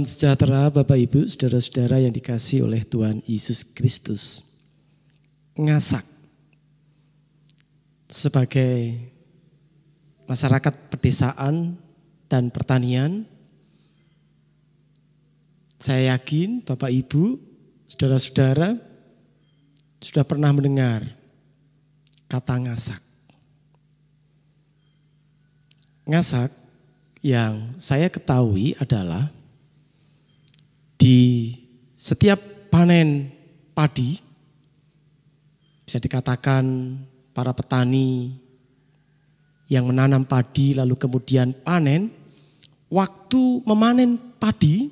sejahtera Bapak Ibu, saudara-saudara yang dikasihi oleh Tuhan Yesus Kristus. Ngasak sebagai masyarakat pedesaan dan pertanian, saya yakin Bapak Ibu, saudara-saudara sudah pernah mendengar kata ngasak. Ngasak yang saya ketahui adalah di setiap panen padi, bisa dikatakan para petani yang menanam padi lalu kemudian panen, waktu memanen padi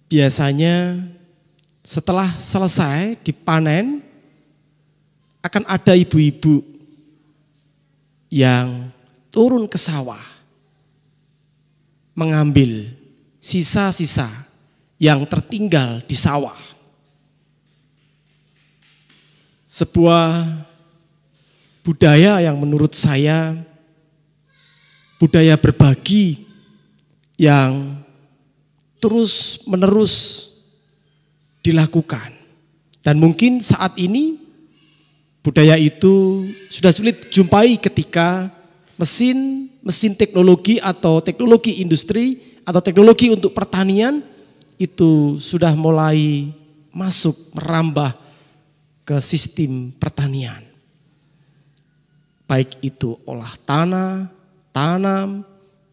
biasanya setelah selesai dipanen akan ada ibu-ibu yang turun ke sawah mengambil sisa-sisa yang tertinggal di sawah. Sebuah budaya yang menurut saya budaya berbagi yang terus-menerus dilakukan. Dan mungkin saat ini budaya itu sudah sulit dijumpai ketika mesin teknologi atau teknologi industri atau teknologi untuk pertanian itu sudah mulai masuk merambah ke sistem pertanian. Baik itu olah tanah, tanam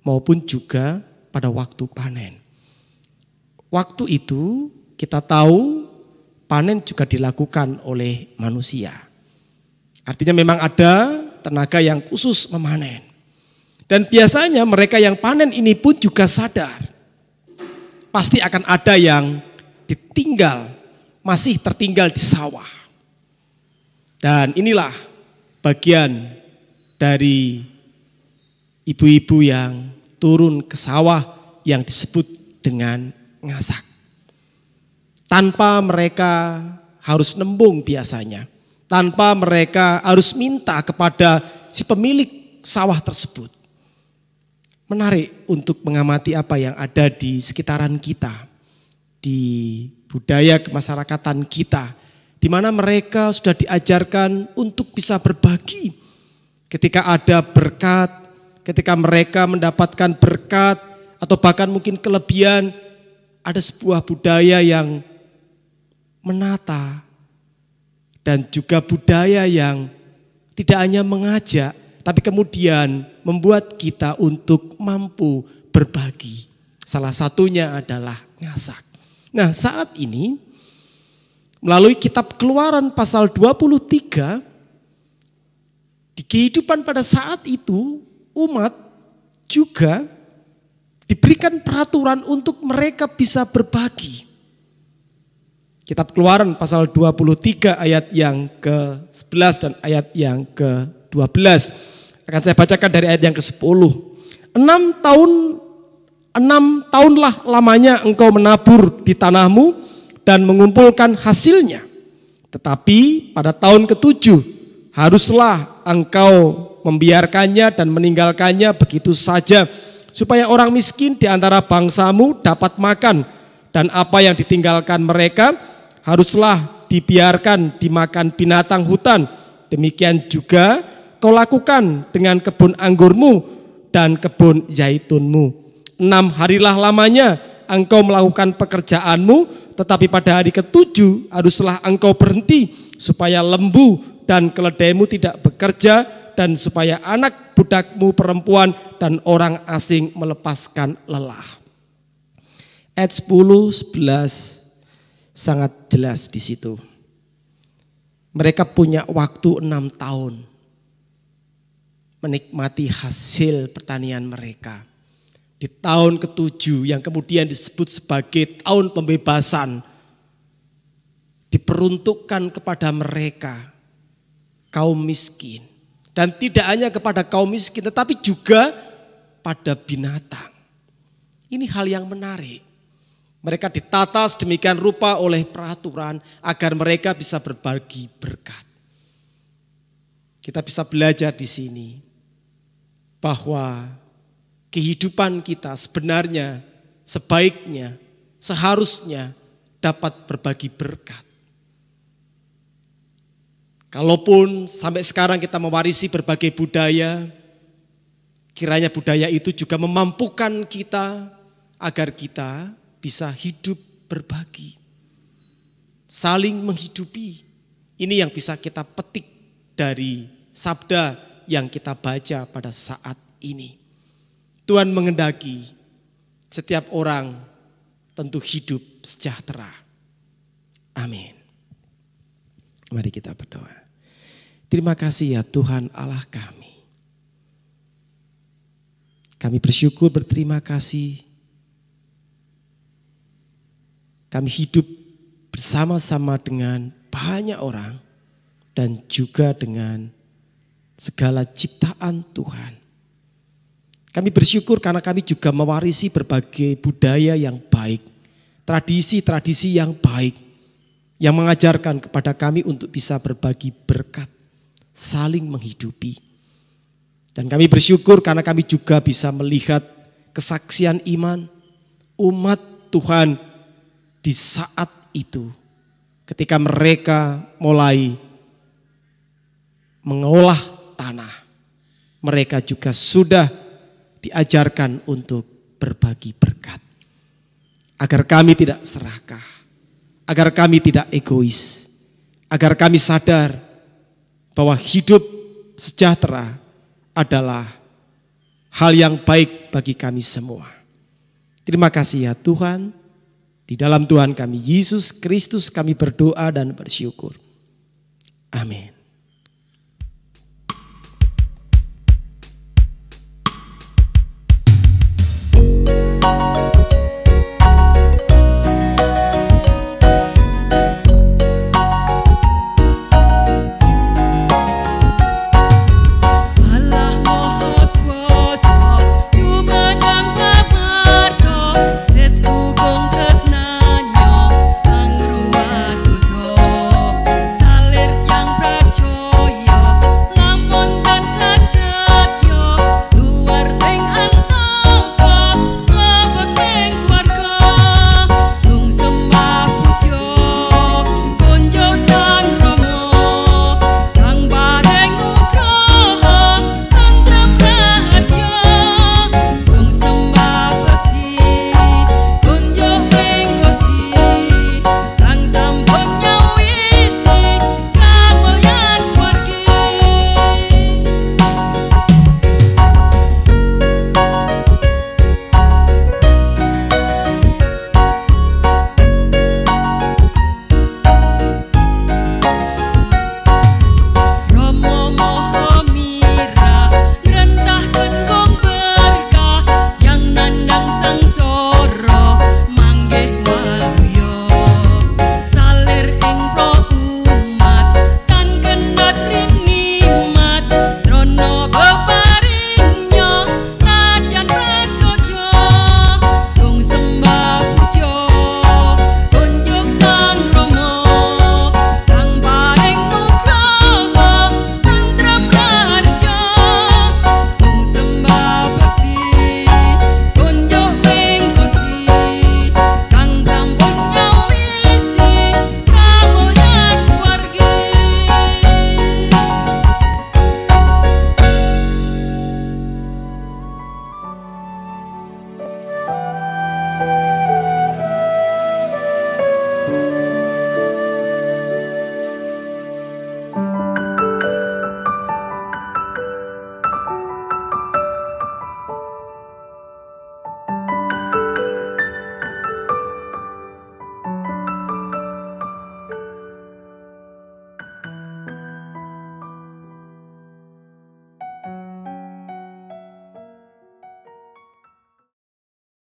maupun juga pada waktu panen. Waktu itu kita tahu panen juga dilakukan oleh manusia. Artinya memang ada tenaga yang khusus memanen. Dan biasanya mereka yang panen ini pun juga sadar. Pasti akan ada yang ditinggal, masih tertinggal di sawah. Dan inilah bagian dari ibu-ibu yang turun ke sawah yang disebut dengan ngasak. Tanpa mereka harus nembung biasanya. Tanpa mereka harus minta kepada si pemilik sawah tersebut. Menarik untuk mengamati apa yang ada di sekitaran kita, di budaya kemasyarakatan kita, di mana mereka sudah diajarkan untuk bisa berbagi. Ketika ada berkat, ketika mereka mendapatkan berkat, atau bahkan mungkin kelebihan, ada sebuah budaya yang menata, dan juga budaya yang tidak hanya mengajak, tapi kemudian membuat kita untuk mampu berbagi. Salah satunya adalah ngasak. Nah, saat ini melalui kitab Keluaran pasal 23, di kehidupan pada saat itu umat juga diberikan peraturan untuk mereka bisa berbagi. Kitab Keluaran pasal 23 ayat yang ke-11 dan ayat yang ke-12. Akan saya bacakan dari ayat yang ke-10. 6 tahunlah lamanya engkau menabur di tanahmu dan mengumpulkan hasilnya. Tetapi pada tahun ke-7 haruslah engkau membiarkannya dan meninggalkannya begitu saja, supaya orang miskin di antara bangsamu dapat makan, dan apa yang ditinggalkan mereka haruslah dibiarkan dimakan binatang hutan. Demikian juga kau lakukan dengan kebun anggurmu dan kebun zaitunmu. 6 harilah lamanya engkau melakukan pekerjaanmu, tetapi pada hari ke-7 haruslah engkau berhenti, supaya lembu dan keledaimu tidak bekerja, dan supaya anak budakmu perempuan dan orang asing melepaskan lelah. Ayat 10, 11 sangat jelas di situ. Mereka punya waktu 6 tahun menikmati hasil pertanian mereka. Di tahun ke-7 yang kemudian disebut sebagai tahun pembebasan, diperuntukkan kepada mereka, kaum miskin. Dan tidak hanya kepada kaum miskin, tetapi juga pada binatang. Ini hal yang menarik. Mereka ditata sedemikian rupa oleh peraturan agar mereka bisa berbagi berkat. Kita bisa belajar di sini bahwa kehidupan kita sebenarnya, sebaiknya, seharusnya dapat berbagi berkat. Kalaupun sampai sekarang kita mewarisi berbagai budaya, kiranya budaya itu juga memampukan kita agar kita bisa hidup berbagi, saling menghidupi. Ini yang bisa kita petik dari sabda yang kita baca pada saat ini. Tuhan menghendaki setiap orang tentu hidup sejahtera. Amin. Mari kita berdoa. Terima kasih ya Tuhan Allah kami. Kami bersyukur, berterima kasih. Kami hidup bersama-sama dengan banyak orang dan juga dengan segala ciptaan Tuhan. Kami bersyukur karena kami juga mewarisi berbagai budaya yang baik, tradisi-tradisi yang baik, yang mengajarkan kepada kami untuk bisa berbagi berkat, saling menghidupi. Dan kami bersyukur karena kami juga bisa melihat kesaksian iman umat Tuhan di saat itu. Ketika mereka mulai mengolah tanah, mereka juga sudah diajarkan untuk berbagi berkat. Agar kami tidak serakah, agar kami tidak egois, agar kami sadar bahwa hidup sejahtera adalah hal yang baik bagi kami semua. Terima kasih ya Tuhan. Di dalam Tuhan kami Yesus Kristus kami berdoa dan bersyukur. Amin.